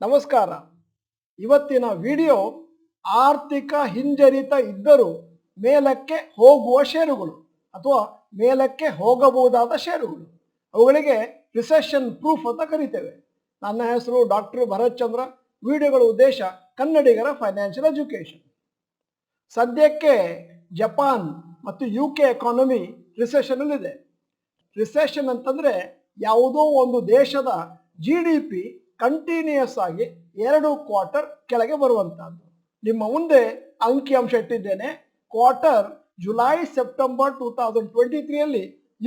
ನಮಸ್ಕಾರ. ಇವತ್ತಿನ ವಿಡಿಯೋ ಆರ್ಥಿಕ ಹಿಂಜರಿತ ಇದ್ದರೂ ಮೇಲಕ್ಕೆ ಹೋಗುವ ಷೇರುಗಳು ಅಥವಾ ಮೇಲಕ್ಕೆ ಹೋಗಬಹುದಾದ ಷೇರುಗಳು, ಅವುಗಳಿಗೆ ರಿಸೆಷನ್ ಪ್ರೂಫ್ ಅಂತ ಕರಿತೇವೆ. ನನ್ನ ಹೆಸರು ಡಾಕ್ಟರ್ ಭರತ್ ಚಂದ್ರ. ವಿಡಿಯೋಗಳ ಉದ್ದೇಶ ಕನ್ನಡಿಗರ ಫೈನಾನ್ಷಿಯಲ್ ಎಜುಕೇಷನ್. ಸದ್ಯಕ್ಕೆ ಜಪಾನ್ ಮತ್ತು UK ಎಕಾನಮಿ ರಿಸೆಷನಲ್ಲಿದೆ. ರಿಸೆಷನ್ ಅಂತಂದರೆ ಯಾವುದೋ ಒಂದು ದೇಶದ GDP ಕಂಟಿನ್ಯೂಯಸ್ ಆಗಿ 2 ಕ್ವಾರ್ಟರ್ ಕೆಳಗೆ ಬರುವಂತಹದ್ದು. ನಿಮ್ಮ ಮುಂದೆ ಅಂಕಿಅಂಶ ಇಟ್ಟಿದ್ದೇನೆ. ಕ್ವಾರ್ಟರ್ ಜುಲೈ ಸೆಪ್ಟೆಂಬರ್ 2023ಯಲ್ಲಿ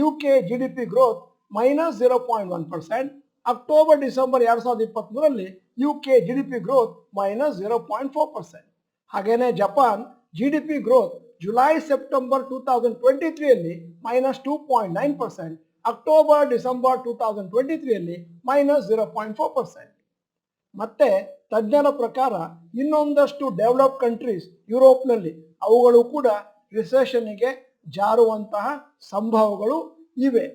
UK GDP growth -0.1%, October December 2023ರಲ್ಲಿ UK GDP ಗ್ರೋತ್ -0.4%. ಹಾಗೇನೆ Japan GDP growth July September 2023ಯಲ್ಲಿ -2.9%, ಅಕ್ಟೋಬರ್ ಡಿಸೆಂಬರ್ 2023ಯಲ್ಲಿ -0.4%. ಮತ್ತೆ ತಜ್ಞರ ಪ್ರಕಾರ ಇನ್ನೊಂದಷ್ಟು ಡೆವಲಪ್ ಕಂಟ್ರೀಸ್ ಯುರೋಪ್ನಲ್ಲಿ ಅವುಗಳು ಕೂಡ ರಿಸೆಷನ್ಗೆ ಜಾರುವಂತಹ ಸಂಭವಗಳು ಇವೆ.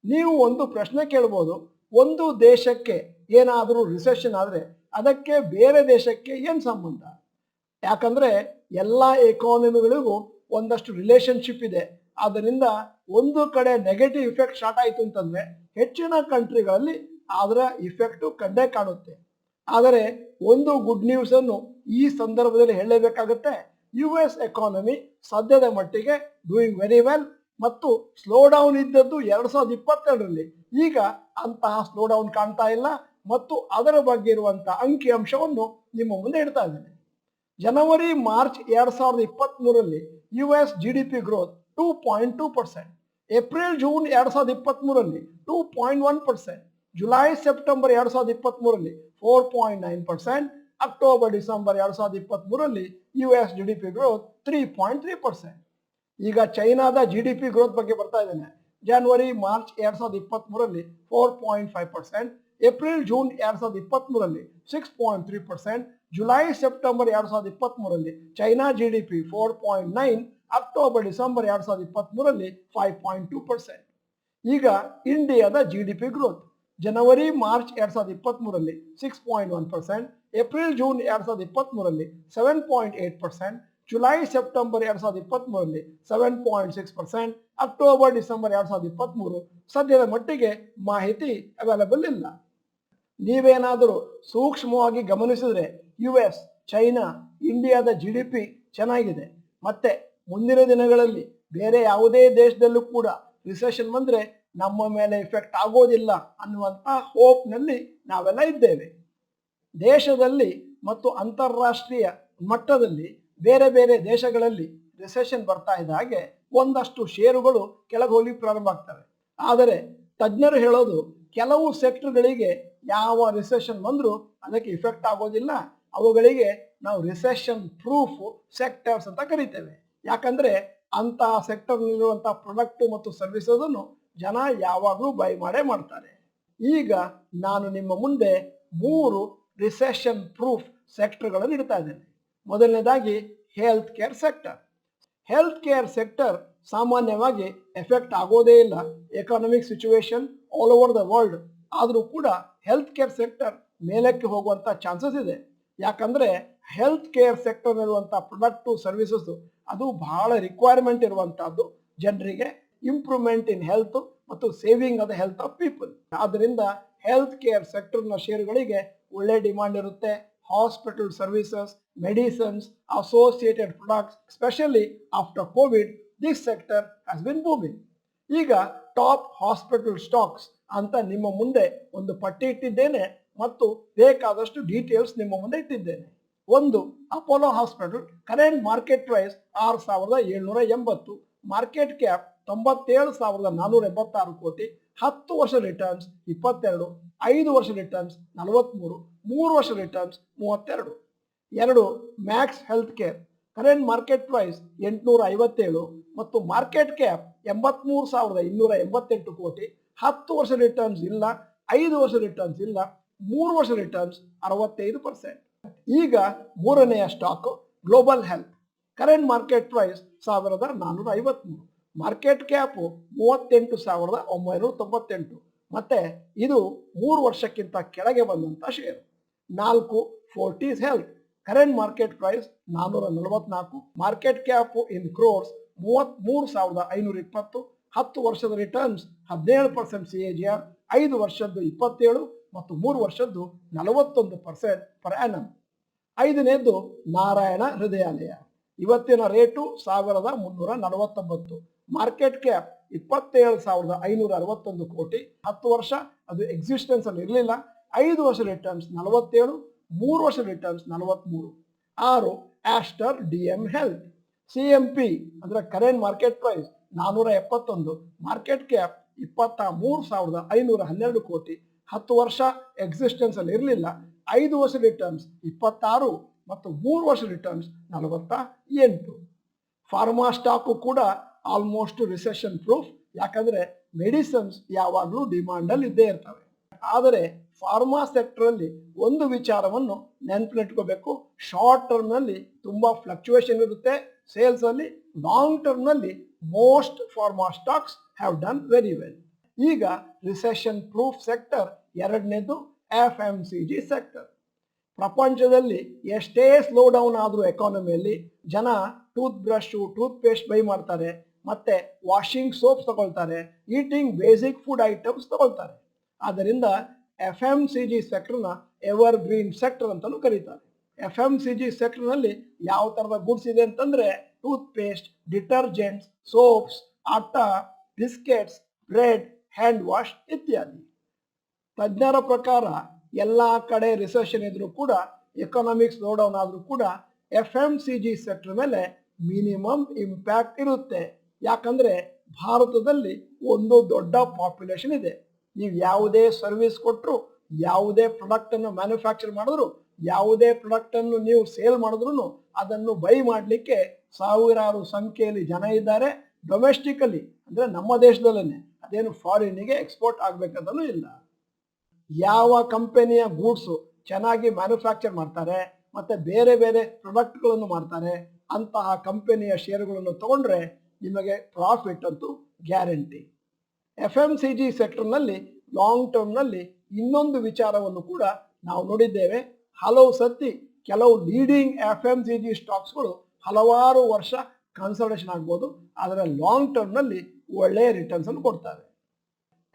ನೀವು ಒಂದು ಪ್ರಶ್ನೆ ಕೇಳ್ಬೋದು, ಒಂದು ದೇಶಕ್ಕೆ ಏನಾದರೂ ರಿಸೆಷನ್ ಆದರೆ ಅದಕ್ಕೆ ಬೇರೆ ದೇಶಕ್ಕೆ ಏನು ಸಂಬಂಧ? ಯಾಕಂದರೆ ಎಲ್ಲ ಎಕಾನಮಿಗಳಿಗೂ ಒಂದಷ್ಟು ರಿಲೇಷನ್ಶಿಪ್ ಇದೆ. ಆದ್ದರಿಂದ ಒಂದು ಕಡೆ ನೆಗೆಟಿವ್ ಇಫೆಕ್ಟ್ ಸ್ಟಾರ್ಟ್ ಆಯಿತು ಅಂತಂದರೆ ಹೆಚ್ಚಿನ ಕಂಟ್ರಿಗಳಲ್ಲಿ ಅದರ ಇಫೆಕ್ಟು ಕಂಡೇ ಕಾಣುತ್ತೆ. ಆದರೆ ಒಂದು ಗುಡ್ ನ್ಯೂಸನ್ನು ಈ ಸಂದರ್ಭದಲ್ಲಿ ಹೇಳಲೇಬೇಕಾಗುತ್ತೆ. US ಎಕಾನಮಿ ಸದ್ಯದ ಮಟ್ಟಿಗೆ ಡೂಯಿಂಗ್ ವೆರಿ ವೆಲ್ ಮತ್ತು ಸ್ಲೋ ಡೌನ್ ಇದ್ದದ್ದು 2022ರಲ್ಲಿ. ಈಗ ಅಂತಹ ಸ್ಲೋ ಡೌನ್ ಕಾಣ್ತಾ ಇಲ್ಲ ಮತ್ತು ಅದರ ಬಗ್ಗೆ ಇರುವಂತಹ ಅಂಕಿಅಂಶವನ್ನು ನಿಮ್ಮ ಮುಂದೆ ಇಡ್ತಾ ಇದ್ದೇನೆ. ಜನವರಿ ಮಾರ್ಚ್ 2023ರಲ್ಲಿ US GDP growth 2.2%, April June 2023ರಲ್ಲಿ 2.1%, ಜುಲೈ ಸೆಪ್ಟೆಂಬರ್ 2023ರಲ್ಲಿ 4.9%, ಅಕ್ಟೋಬರ್ ಡಿಸೆಂಬರ್ 2023ರಲ್ಲಿ US GDP ಗ್ರೋತ್ 3.3%. ಈಗ ಚೈನಾದ GDP ಗ್ರೋತ್ ಬಗ್ಗೆ ಬರ್ತಾ ಇದ್ದೇನೆ. ಜನವರಿ ಮಾರ್ಚ್ 2023ರಲ್ಲಿ 4.5%, ಏಪ್ರಿಲ್ ಜೂನ್ 2023ರಲ್ಲಿ 6.3%, ಜುಲೈ ಸೆಪ್ಟೆಂಬರ್ 2023ರಲ್ಲಿ ಚೈನಾ GDP 4.9%, ಅಕ್ಟೋಬರ್ ಡಿಸೆಂಬರ್ 2023ರಲ್ಲಿ 5.2%. ಈಗ ಇಂಡಿಯಾದ GDP ಗ್ರೋತ್ ಜನವರಿ ಮಾರ್ಚ್ 2023ರಲ್ಲಿ 6.1%, ಏಪ್ರಿಲ್ ಜೂನ್ 2023ರಲ್ಲಿ 7.8%, ಜುಲೈ ಸೆಪ್ಟೆಂಬರ್ 2023ರಲ್ಲಿ 7.6%, ಅಕ್ಟೋಬರ್ ಡಿಸೆಂಬರ್ 2023 ಸದ್ಯದ ಮಟ್ಟಿಗೆ ಮಾಹಿತಿ ಅವೈಲಬಲ್ ಇಲ್ಲ. ನೀವೇನಾದರೂ ಸೂಕ್ಷ್ಮವಾಗಿ ಗಮನಿಸಿದ್ರೆ US, ಚೈನಾ, ಇಂಡಿಯಾದ GDP ಚೆನ್ನಾಗಿದೆ. ಮತ್ತೆ ಮುಂದಿನ ದಿನಗಳಲ್ಲಿ ಬೇರೆ ಯಾವುದೇ ದೇಶದಲ್ಲೂ ಕೂಡ ರಿಸೆಷನ್ ಬಂದರೆ ನಮ್ಮ ಮೇಲೆ ಇಫೆಕ್ಟ್ ಆಗೋದಿಲ್ಲ ಅನ್ನುವಂಥ ಹೋಪ್ನಲ್ಲಿ ನಾವೆಲ್ಲ ಇದ್ದೇವೆ. ದೇಶದಲ್ಲಿ ಮತ್ತು ಅಂತಾರಾಷ್ಟ್ರೀಯ ಮಟ್ಟದಲ್ಲಿ ಬೇರೆ ಬೇರೆ ದೇಶಗಳಲ್ಲಿ ರಿಸೆಷನ್ ಬರ್ತಾ ಇದ್ದ ಹಾಗೆ ಒಂದಷ್ಟು ಷೇರುಗಳು ಕೆಳಗೆ ಹೋಗಿ ಪ್ರಾರಂಭ ಆಗ್ತವೆ. ಆದರೆ ತಜ್ಞರು ಹೇಳೋದು, ಕೆಲವು ಸೆಕ್ಟರ್ಗಳಿಗೆ ಯಾವ ರಿಸೆಷನ್ ಬಂದರೂ ಅದಕ್ಕೆ ಇಫೆಕ್ಟ್ ಆಗೋದಿಲ್ಲ. ಅವುಗಳಿಗೆ ನಾವು ರಿಸೆಷನ್ ಪ್ರೂಫ್ ಸೆಕ್ಟರ್ಸ್ ಅಂತ ಕರಿತೇವೆ. ಯಾಕಂದರೆ ಅಂತಹ ಸೆಕ್ಟರ್ನಲ್ಲಿರುವಂಥ ಪ್ರಾಡಕ್ಟು ಮತ್ತು ಸರ್ವಿಸನ್ನು ಜನ ಯಾವಾಗಲೂ ಬೈ ಮಾಡೇ ಮಾಡ್ತಾರೆ. ಈಗ ನಾನು ನಿಮ್ಮ ಮುಂದೆ 3 ರಿಸೆಷನ್ ಪ್ರೂಫ್ ಸೆಕ್ಟರ್ಗಳನ್ನು ಇಡ್ತಾ ಇದ್ದೇನೆ. ಮೊದಲನೇದಾಗಿ health care sector. Health care sector ಸಾಮಾನ್ಯವಾಗಿ ಎಫೆಕ್ಟ್ ಆಗೋದೇ ಇಲ್ಲ, economic situation all over the world. ಆದರೂ ಕೂಡ ಹೆಲ್ತ್ ಕೇರ್ ಸೆಕ್ಟರ್ ಮೇಲಕ್ಕೆ ಹೋಗುವಂಥ ಚಾನ್ಸಸ್ ಇದೆ. ಯಾಕಂದರೆ ಹೆಲ್ತ್ ಕೇರ್ ಸೆಕ್ಟರ್ನಲ್ಲಿರುವಂಥ ಪ್ರಾಡಕ್ಟು ಸರ್ವಿಸಸ್ ಅದು ಬಹಳ ರಿಕ್ವೈರ್ಮೆಂಟ್ ಇರುವಂಥದ್ದು. ಜನರಿಗೆ ಇಂಪ್ರೂವ್ಮೆಂಟ್ ಇನ್ ಹೆಲ್ತ್ ಮತ್ತು saving of the health of people. ಆದ್ದರಿಂದ ಹೆಲ್ತ್ ಕೇರ್ ಸೆಕ್ಟರ್ನ ಷೇರುಗಳಿಗೆ ಒಳ್ಳೆ ಡಿಮಾಂಡ್ ಇರುತ್ತೆ. Hospital services, medicines, associated products, specially after Covid, this sector has been booming. ಈಗ ಟಾಪ್ ಹಾಸ್ಪಿಟಲ್ ಸ್ಟಾಕ್ಸ್ ಅಂತ ನಿಮ್ಮ ಮುಂದೆ ಒಂದು ಪಟ್ಟಿ ಇಟ್ಟಿದ್ದೇನೆ ಮತ್ತು ಬೇಕಾದಷ್ಟು ಡೀಟೇಲ್ಸ್ ನಿಮ್ಮ ಮುಂದೆ ಇಟ್ಟಿದ್ದೇನೆ. 1, Apollo hospital. Current market price 6,780, market cap 97,486 crore, 10 ವರ್ಷ ರಿಟರ್ನ್ಸ್ 22, 5 ವರ್ಷ ರಿಟರ್ನ್ಸ್ 43, 3 ವರ್ಷ returns 32. 2, Max healthcare. Current market price 857 ಮತ್ತು ಮಾರ್ಕೆಟ್ ಕ್ಯಾಪ್ 83,288 ಕೋಟಿ, 10 ವರ್ಷ ರಿಟರ್ನ್ಸ್ ಇಲ್ಲ, 5 ವರ್ಷ ರಿಟರ್ನ್ಸ್ ಇಲ್ಲ, 3 ವರ್ಷ ರಿಟರ್ನ್ಸ್ 65%. ಈಗ ಮೂರನೆಯ stock global health. Current market price 1,453, market cap 38,998 ಮತ್ತೆ ಇದು 3 ವರ್ಷಕ್ಕಿಂತ ಕೆಳಗೆ ಬಂದಂಥ share. 4 Fortis health, current market price 444, market cap in crores 33,520, 10 ವರ್ಷದ ರಿಟರ್ನ್ಸ್ 17% CAGR, 5 ವರ್ಷದ್ದು 27 ಮತ್ತು 3 ವರ್ಷದ್ದು 41% ಪರ್ ಆ್ಯನಮ್. 5ನೇದು ನಾರಾಯಣ ಹೃದಯಾಲಯ, ಇವತ್ತಿನ ರೇಟು 1,349, ಮಾರ್ಕೆಟ್ ಕ್ಯಾಪ್ 27,561 ಕೋಟಿ, 10 ವರ್ಷ ಅದು ಎಕ್ಸಿಸ್ಟೆನ್ಸ್ ಅಲ್ಲಿ ಇರಲಿಲ್ಲ, 5 ವರ್ಷ ರಿಟರ್ನ್ಸ್ 47, 3 ವರ್ಷ returns 43. 6 Aster DM health, CMP ಅಂದ್ರೆ current market price 471, market cap 23,512 crore, 10 ವರ್ಷ ಎಕ್ಸಿಸ್ಟೆನ್ಸ್ ಅಲ್ಲಿ ಇರಲಿಲ್ಲ, 5 ವರ್ಷ ರಿಟರ್ನ್ಸ್ 26 ಮತ್ತು 3 ವರ್ಷ ರಿಟರ್ನ್ಸ್ 48. ಫಾರ್ಮಾ ಸ್ಟಾಕು ಕೂಡ ಆಲ್ಮೋಸ್ಟ್ ರಿಸೆಷನ್ ಪ್ರೂಫ್, ಯಾಕಂದ್ರೆ ಮೆಡಿಸಿನ್ಸ್ ಯಾವಾಗಲೂ ಡಿಮಾಂಡ್ ಅಲ್ಲಿ ಇದ್ದೇ ಇರ್ತವೆ. ಆದರೆ ಫಾರ್ಮಾ ಸೆಕ್ಟರ್ ಅಲ್ಲಿ ಒಂದು ವಿಚಾರವನ್ನು ನೆನಪಿಟ್ಕೋಬೇಕು, ಶಾರ್ಟ್ ಟರ್ಮ್ ನಲ್ಲಿ ತುಂಬಾ ಫ್ಲಕ್ಚುಯೇಷನ್ ಇರುತ್ತೆ ಸೇಲ್ಸ್ ಅಲ್ಲಿ, ಲಾಂಗ್ ಟರ್ಮ್ ನಲ್ಲಿ most pharma stocks have done very well. ಈಗ ರಿಸೆಷನ್ ಪ್ರೂಫ್ ಸೆಕ್ಟರ್ ಎರಡನೇದು FMCG ಸೆಕ್ಟರ್. ಪ್ರಪಂಚದಲ್ಲಿ ಎಷ್ಟೇ ಸ್ಲೋ ಡೌನ್ ಆದರೂ ಎಕಾನಮಿಯಲ್ಲಿ ಜನ tooth brush tooth paste by ಮಾಡ್ತಾರೆ, ಮತ್ತೆ ವಾಷಿಂಗ್ ಸೋಪ್ಸ್ ತಗೊಳ್ತಾರೆ, ಈಟಿಂಗ್ ಬೇಸಿಕ್ ಫುಡ್ ಐಟಮ್ಸ್ ತಗೊಳ್ತಾರೆ. ಆದ್ದರಿಂದ FMCG ಸೆಕ್ಟರ್ನ ಎವರ್ ಗ್ರೀನ್ ಸೆಕ್ಟರ್ ಅಂತಲೂ ಕರೀತಾರೆ. FMCG ಸೆಕ್ಟರ್ನಲ್ಲಿ ಯಾವ ಥರದ ಗುಡ್ಸ್ ಇದೆ ಅಂತಂದ್ರೆ ಟೂತ್ ಪೇಸ್ಟ್, ಡಿಟರ್ಜೆಂಟ್ಸ್, ಸೋಪ್ಸ್, ಆಟಾ, ಬಿಸ್ಕೆಟ್ಸ್, ಬ್ರೆಡ್, ಹ್ಯಾಂಡ್ ವಾಶ್ ಇತ್ಯಾದಿ. ತಜ್ಞರ ಪ್ರಕಾರ ಎಲ್ಲ ಕಡೆ ರಿಸೆಷನ್ ಇದ್ರೂ ಕೂಡ, ಎಕನಾಮಿಕ್ ಸ್ಲೋ ಡೌನ್ ಆದರೂ ಕೂಡ FMCG ಸೆಕ್ಟರ್ ಮೇಲೆ ಮಿನಿಮಮ್ ಇಂಪ್ಯಾಕ್ಟ್ ಇರುತ್ತೆ. ಯಾಕಂದ್ರೆ ಭಾರತದಲ್ಲಿ ಒಂದು ದೊಡ್ಡ ಪಾಪ್ಯುಲೇಷನ್ ಇದೆ. ನೀವು ಯಾವುದೇ ಸರ್ವಿಸ್ ಕೊಟ್ಟರು, ಯಾವುದೇ ಪ್ರಾಡಕ್ಟ್ ಅನ್ನು ಮ್ಯಾನುಫ್ಯಾಕ್ಚರ್ ಮಾಡಿದ್ರು, ಯಾವುದೇ ಪ್ರಾಡಕ್ಟ್ ಅನ್ನು ನೀವು ಸೇಲ್ ಮಾಡಿದ್ರು ಅದನ್ನು ಬೈ ಮಾಡಲಿಕ್ಕೆ ಸಾವಿರಾರು ಸಂಖ್ಯೆಯಲ್ಲಿ ಜನ ಇದ್ದಾರೆ. ಡೊಮೆಸ್ಟಿಕಲಿ ಅಂದ್ರೆ ನಮ್ಮ ದೇಶದಲ್ಲೇ, ಅದೇನು ಫಾರಿನ್ಗೆ ಎಕ್ಸ್ಪೋರ್ಟ್ ಆಗ್ಬೇಕಂತಲೂ ಇಲ್ಲ. ಯಾವ ಕಂಪನಿಯ ಗೂಡ್ಸು ಚೆನ್ನಾಗಿ ಮ್ಯಾನುಫ್ಯಾಕ್ಚರ್ ಮಾಡ್ತಾರೆ ಮತ್ತೆ ಬೇರೆ ಬೇರೆ ಪ್ರಾಡಕ್ಟ್ಗಳನ್ನು ಮಾಡ್ತಾರೆ ಅಂತಹ ಕಂಪನಿಯ ಶೇರುಗಳನ್ನು ತಗೊಂಡ್ರೆ ನಿಮಗೆ ಪ್ರಾಫಿಟ್ ಅಂತೂ ಗ್ಯಾರಂಟಿ. FMCG ಸೆಕ್ಟರ್ನಲ್ಲಿ ಲಾಂಗ್ ಟರ್ಮ್ನಲ್ಲಿ ಇನ್ನೊಂದು ವಿಚಾರವನ್ನು ಕೂಡ ನಾವು ನೋಡಿದ್ದೇವೆ. ಹಲವು ಸತಿ ಕೆಲವು ಲೀಡಿಂಗ್ FMCG ಸ್ಟಾಕ್ಸ್ಗಳು ಹಲವಾರು ವರ್ಷ ಕನ್ಸಲ್ಟೇಷನ್ ಆಗ್ಬೋದು, ಆದರೆ ಲಾಂಗ್ ಟರ್ಮ್ನಲ್ಲಿ ಒಳ್ಳೆಯ ರಿಟರ್ನ್ಸ್ ಅನ್ನು ಕೊಡ್ತಾರೆ.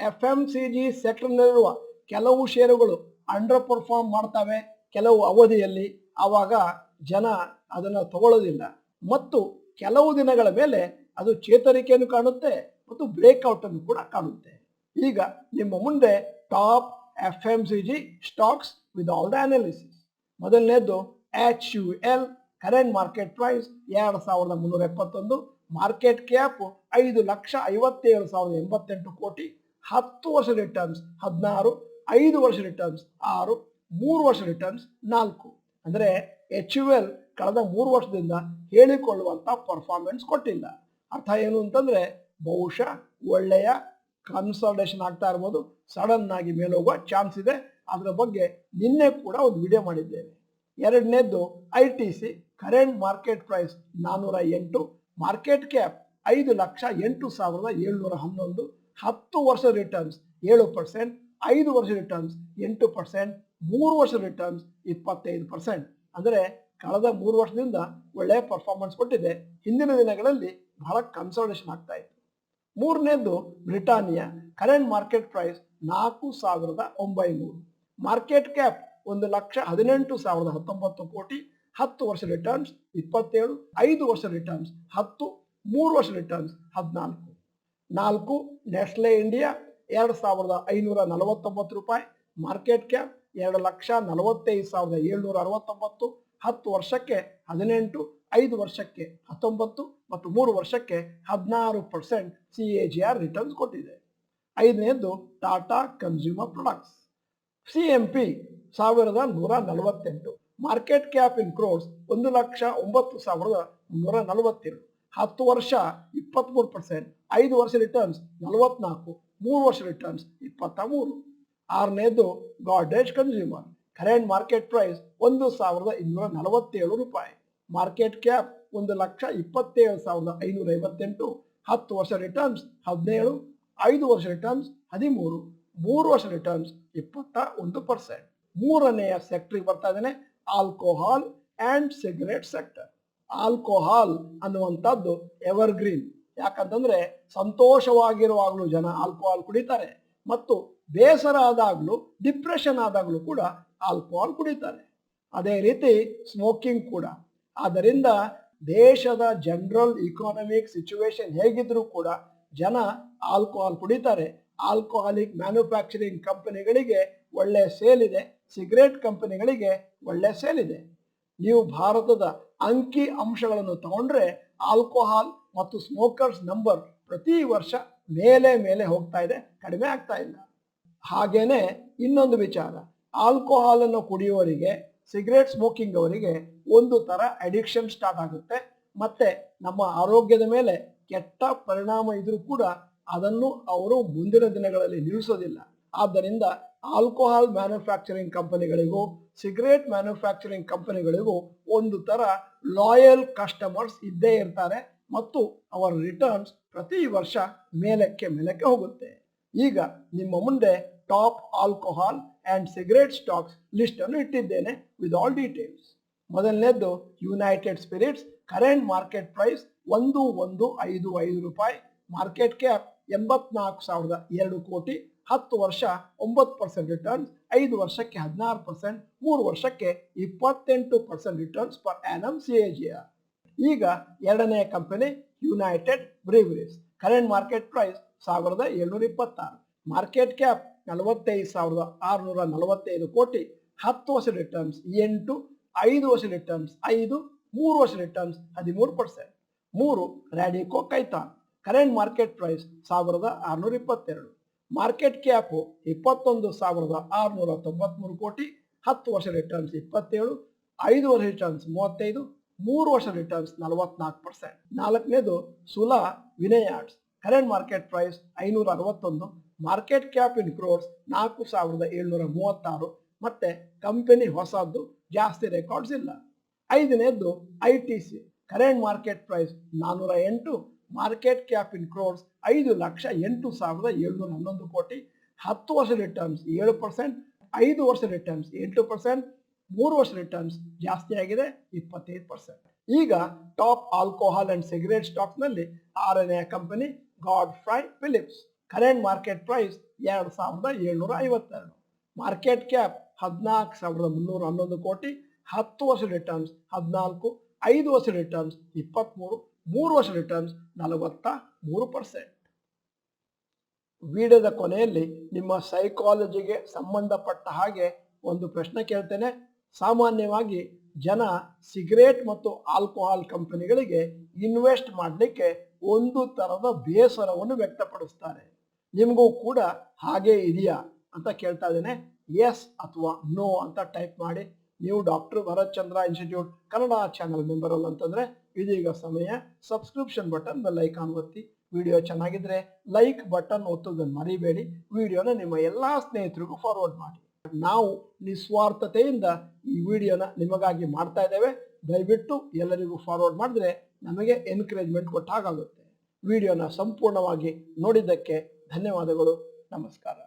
FMCG ಸೆಕ್ಟರ್ನಲ್ಲಿರುವ ಕೆಲವು ಷೇರುಗಳು ಅಂಡರ್ ಪರ್ಫಾರ್ಮ್ ಮಾಡ್ತವೆ ಕೆಲವು ಅವಧಿಯಲ್ಲಿ, ಆವಾಗ ಜನ ಅದನ್ನು ತಗೊಳ್ಳೋದಿಲ್ಲ, ಮತ್ತು ಕೆಲವು ದಿನಗಳ ಮೇಲೆ ಅದು ಚೇತರಿಕೆಯನ್ನು ಕಾಣುತ್ತೆ ಮತ್ತು ಬ್ರೇಕ್ಔಟ್ ಅನ್ನು ಕೂಡ ಕಾಣುತ್ತೆ. ಈಗ ನಿಮ್ಮ ಮುಂದೆ top FMCG stocks with all the analysis. ಮೊದಲನೇದು HUL, current market price 2,371, market cap 5,57,088 crore, 10 ವರ್ಷ ರಿಟರ್ನ್ಸ್ 16, 5 ವರ್ಷ ರಿಟರ್ನ್ಸ್ 6, 3 ವರ್ಷ ರಿಟರ್ನ್ಸ್ 4. ಅಂದರೆ HUL ಕಳೆದ 3 ವರ್ಷದಿಂದ ಹೇಳಿಕೊಳ್ಳುವಂತ ಪರ್ಫಾರ್ಮೆನ್ಸ್ ಕೊಟ್ಟಿಲ್ಲ. ಅರ್ಥ ಏನು ಅಂತಂದ್ರೆ ಬಹುಶಃ ಒಳ್ಳೆಯ ಕನ್ಸಲ್ಟೇಷನ್ ಆಗ್ತಾ ಇರ್ಬೋದು, ಸಡನ್ ಆಗಿ ಮೇಲೆ ಹೋಗುವ ಚಾನ್ಸ್ ಇದೆ. ಅದರ ಬಗ್ಗೆ ನಿನ್ನೆ ಕೂಡ ಒಂದು ವಿಡಿಯೋ ಮಾಡಿದ್ದೇವೆ. ಎರಡನೇದು ITC, current market price 408, market cap 5,08,711, 10 ವರ್ಷ ರಿಟರ್ನ್ಸ್ 7%, 5 ವರ್ಷ ರಿಟರ್ನ್ಸ್ 8%, 3 ವರ್ಷ ರಿಟರ್ನ್ಸ್ 25%. ಅಂದರೆ ಕಳೆದ 3 ವರ್ಷದಿಂದ ಒಳ್ಳೆಯ ಪರ್ಫಾರ್ಮೆನ್ಸ್ ಕೊಟ್ಟಿದೆ. ಹಿಂದಿನ ದಿನಗಳಲ್ಲಿ ಬಹಳ ಕನ್ಸಲ್ಟೇಷನ್ ಆಗ್ತಾ ಇತ್ತು. ಮೂರನೇದು Britannia, current market price 4,900, market cap 1,18,019 crore, 10 ವರ್ಷ ರಿಟರ್ನ್ಸ್ 27, 5 ವರ್ಷ ರಿಟರ್ನ್ಸ್ 10, 3 ವರ್ಷ ರಿಟರ್ನ್ಸ್ 14. 4 ನೆಸ್ಲೆ ಇಂಡಿಯಾ, 2,549 ರೂಪಾಯಿ, ಮಾರ್ಕೆಟ್ ಕ್ಯಾಪ್ 2,45,769, 10 ವರ್ಷಕ್ಕೆ 18, 5 ವರ್ಷಕ್ಕೆ 19 ಮತ್ತು 3 ವರ್ಷಕ್ಕೆ 16% CAGR ರಿಟರ್ನ್ಸ್ ಕೊಟ್ಟಿದೆ. ಐದನೇದು Tata consumer products, CMP 1,148, market cap in crores 1,09,342, 10 ವರ್ಷ 23%, 5 ವರ್ಷ ರಿಟರ್ನ್ಸ್ 44, 3 ವರ್ಷ ರಿಟರ್ನ್ಸ್ 23. ಆರನೇದು Godrej consumer, current market price 1,247 ರೂಪಾಯಿ, ಮಾರ್ಕೆಟ್ ಕ್ಯಾಪ್ 1,27,558, 10 ವರ್ಷ ರಿಟರ್ನ್ಸ್ 17, 5 ವರ್ಷ ರಿಟರ್ನ್ಸ್ 13, 3 ವರ್ಷ ರಿಟರ್ನ್ಸ್ 21%. ಮೂರನೆಯ ಸೆಕ್ಟರ್ಗೆ ಬರ್ತಾ ಇದ್ದೇನೆ, alcohol and cigarette sector. Alcohol ಅನ್ನುವಂಥದ್ದು ಎವರ್ಗ್ರೀನ್. ಯಾಕಂತಂದ್ರೆ ಸಂತೋಷವಾಗಿರುವಾಗಲೂ ಜನ ಆಲ್ಕೋಹಾಲ್ ಕುಡಿತಾರೆ ಮತ್ತು ಬೇಸರ ಆದಾಗಲೂ, ಡಿಪ್ರೆಷನ್ ಆದಾಗಲೂ ಕೂಡ ಆಲ್ಕೋಹಾಲ್ ಕುಡಿತಾರೆ. ಅದೇ ರೀತಿ ಸ್ಮೋಕಿಂಗ್ ಕೂಡ. ಆದ್ದರಿಂದ ದೇಶದ ಜನರಲ್ ಇಕಾನಮಿಕ್ ಸಿಚುವೇಶನ್ ಹೇಗಿದ್ರೂ ಕೂಡ ಜನ ಆಲ್ಕೋಹಾಲ್ ಕುಡಿತಾರೆ. ಆಲ್ಕೋಹಾಲಿಕ್ ಮ್ಯಾನುಫ್ಯಾಕ್ಚರಿಂಗ್ ಕಂಪನಿಗಳಿಗೆ ಒಳ್ಳೆ ಸೇಲ್ ಇದೆ, ಸಿಗರೇಟ್ ಕಂಪನಿಗಳಿಗೆ ಒಳ್ಳೆ ಸೇಲ್ ಇದೆ. ನೀವು ಭಾರತದ ಅಂಕಿ ಅಂಶಗಳನ್ನು ತಗೊಂಡ್ರೆ ಆಲ್ಕೋಹಾಲ್ ಮತ್ತು ಸ್ಮೋಕರ್ಸ್ ನಂಬರ್ ಪ್ರತಿ ವರ್ಷ ಮೇಲೆ ಹೋಗ್ತಾ ಇದೆ, ಕಡಿಮೆ ಆಗ್ತಾ ಇಲ್ಲ. ಹಾಗೇನೆ ಇನ್ನೊಂದು ವಿಚಾರ, ಆಲ್ಕೋಹಾಲ್ ಅನ್ನು ಕುಡಿಯುವವರಿಗೆ, ಸಿಗರೇಟ್ ಸ್ಮೋಕಿಂಗ್ ಅವರಿಗೆ ಒಂದು ತರ ಅಡಿಕ್ಷನ್ ಸ್ಟಾರ್ಟ್ ಆಗುತ್ತೆ. ಮತ್ತೆ ನಮ್ಮ ಆರೋಗ್ಯದ ಮೇಲೆ ಕೆಟ್ಟ ಪರಿಣಾಮ ಇದ್ರೂ ಕೂಡ ಅದನ್ನು ಅವರು ಮುಂದಿನ ದಿನಗಳಲ್ಲಿ ನಿಲ್ಲಿಸೋದಿಲ್ಲ. ಆದ್ದರಿಂದ ಆಲ್ಕೋಹಾಲ್ ಮ್ಯಾನುಫ್ಯಾಕ್ಚರಿಂಗ್ ಕಂಪನಿಗಳಿಗೂ ಸಿಗರೇಟ್ ಮ್ಯಾನುಫ್ಯಾಕ್ಚರಿಂಗ್ ಕಂಪನಿಗಳಿಗೂ ಒಂದು ತರ ಲಾಯಲ್ ಕಸ್ಟಮರ್ಸ್ ಇದ್ದೇ ಇರ್ತಾರೆ ಮತ್ತು ಅವರ ರಿಟರ್ನ್ಸ್ ಪ್ರತಿ ವರ್ಷ ಮೇಲಕ್ಕೆ ಹೋಗುತ್ತೆ. ಈಗ ನಿಮ್ಮ ಮುಂದೆ top alcohol and cigarette stocks list ಅನ್ನು ಇಟ್ಟಿದ್ದೇನೆ ವಿತ್ ಆಲ್ ಡೀಟೇಲ್ಸ್. ಮೊದಲನೇದ್ದು United Spirits. Current market price 1155 ರೂಪಾಯಿ. ಮಾರ್ಕೆಟ್ ಕ್ಯಾಪ್ 84,002 ಕೋಟಿ. 10 ವರ್ಷ 9% ರಿಟರ್ನ್ಸ್, 5 ವರ್ಷಕ್ಕೆ 16%, 3 ವರ್ಷಕ್ಕೆ 28% ರಿಟರ್ನ್ಸ್ ಪರ್ ಆ್ಯನಮ್ CAGR. ಈಗ ಎರಡನೆಯ company United Breweries. Current market price 1726. Market cap 45,645 crore. 10 ವರ್ಷ ರಿಟರ್ನ್ಸ್ 8, 5 ವರ್ಷ ರಿಟರ್ನ್ಸ್ 5, 3 ವರ್ಷ returns 13%. 3 Radico Khaitan. Current market price 1622. Market cap 21,693 ಕೋಟಿ. 10 ವರ್ಷ ರಿಟರ್ನ್ಸ್ 27, 5 ವರ್ಷ ರಿಟರ್ನ್ಸ್ 35, 3 ವರ್ಷ ರಿಟರ್ನ್ಸ್ 44%. ನಾಲ್ಕನೇದು Sula vineyards. Current market price 561. Market cap in crores 4,736. ಮತ್ತೆ ಕಂಪನಿ ಹೊಸದ್ದು, ಜಾಸ್ತಿ ರೆಕಾರ್ಡ್ಸ್ ಇಲ್ಲ. ಐದನೇದು ITC. Current market price 408. Market cap in crores 5,08,711 ಕೋಟಿ. 10 ವರ್ಷ ರಿಟರ್ನ್ಸ್ 7%, 5 ವರ್ಷ ರಿಟರ್ನ್ಸ್ 8%, 3 ವರ್ಷ ರಿಟರ್ನ್ಸ್ ಜಾಸ್ತಿ ಆಗಿದೆ 25%. ಈಗ top alcohol and cigarette stocks ನಲ್ಲಿ ಆರನೆಯ company Godfrey Phillips. Current market price 2,752. Market cap 14,311 crore. 10 ವರ್ಷ ರಿಟರ್ನ್ಸ್ 14, 5 ವರ್ಷ ರಿಟರ್ನ್ಸ್ 23, 3 ವರ್ಷ ರಿಟರ್ನ್ಸ್ 43%. ವಿಡಿಯೋದ ಕೊನೆಯಲ್ಲಿ ನಿಮ್ಮ ಸೈಕಾಲಜಿಗೆ ಸಂಬಂಧಪಟ್ಟ ಹಾಗೆ ಒಂದು ಪ್ರಶ್ನೆ ಕೇಳ್ತೇನೆ. ಸಾಮಾನ್ಯವಾಗಿ ಜನ ಸಿಗರೇಟ್ ಮತ್ತು ಆಲ್ಕೋಹಾಲ್ ಕಂಪನಿಗಳಿಗೆ ಇನ್ವೆಸ್ಟ್ ಮಾಡಲಿಕ್ಕೆ ಒಂದು ತರದ ಬೇಸರವನ್ನು ವ್ಯಕ್ತಪಡಿಸ್ತಾರೆ. ನಿಮಗೂ ಕೂಡ ಹಾಗೆ ಇದೆಯಾ ಅಂತ ಕೇಳ್ತಾ ಇದ್ದೇನೆ. ಎಸ್ ಅಥವಾ ನೋ ಅಂತ ಟೈಪ್ ಮಾಡಿ. ನೀವು ಡಾಕ್ಟರ್ ಭರತ್ ಚಂದ್ರ ಇನ್ಸ್ಟಿಟ್ಯೂಟ್ ಕನ್ನಡ ಚಾನಲ್ ಮೆಂಬರ್ ಅಲ್ಲ ಅಂತಂದ್ರೆ ಇದೀಗ ಸಮಯ. ಸಬ್ಸ್ಕ್ರಿಪ್ಷನ್ ಬಟನ್, ಬೆಲ್ ಐಕಾನ್ ಒತ್ತಿ. ವಿಡಿಯೋ ಚೆನ್ನಾಗಿದ್ರೆ ಲೈಕ್ ಬಟನ್ ಒತ್ತೋದನ್ನು ಮರಿಬೇಡಿ. ವಿಡಿಯೋನ ನಿಮ್ಮ ಎಲ್ಲಾ ಸ್ನೇಹಿತರಿಗೂ ಫಾರ್ವರ್ಡ್ ಮಾಡಿ. ನಾವು ನಿಸ್ವಾರ್ಥತೆಯಿಂದ ಈ ವಿಡಿಯೋನ ನಿಮಗಾಗಿ ಮಾಡ್ತಾ ಇದ್ದೇವೆ. ದಯವಿಟ್ಟು ಎಲ್ಲರಿಗೂ ಫಾರ್ವರ್ಡ್ ಮಾಡಿದ್ರೆ ನಮಗೆ ಎನ್ಕರೇಜ್ಮೆಂಟ್ ಕೊಟ್ಟ ಹಾಗಾಗುತ್ತೆ. ವಿಡಿಯೋನ ಸಂಪೂರ್ಣವಾಗಿ ನೋಡಿದ್ದಕ್ಕೆ ಧನ್ಯವಾದಗಳು. ನಮಸ್ಕಾರ.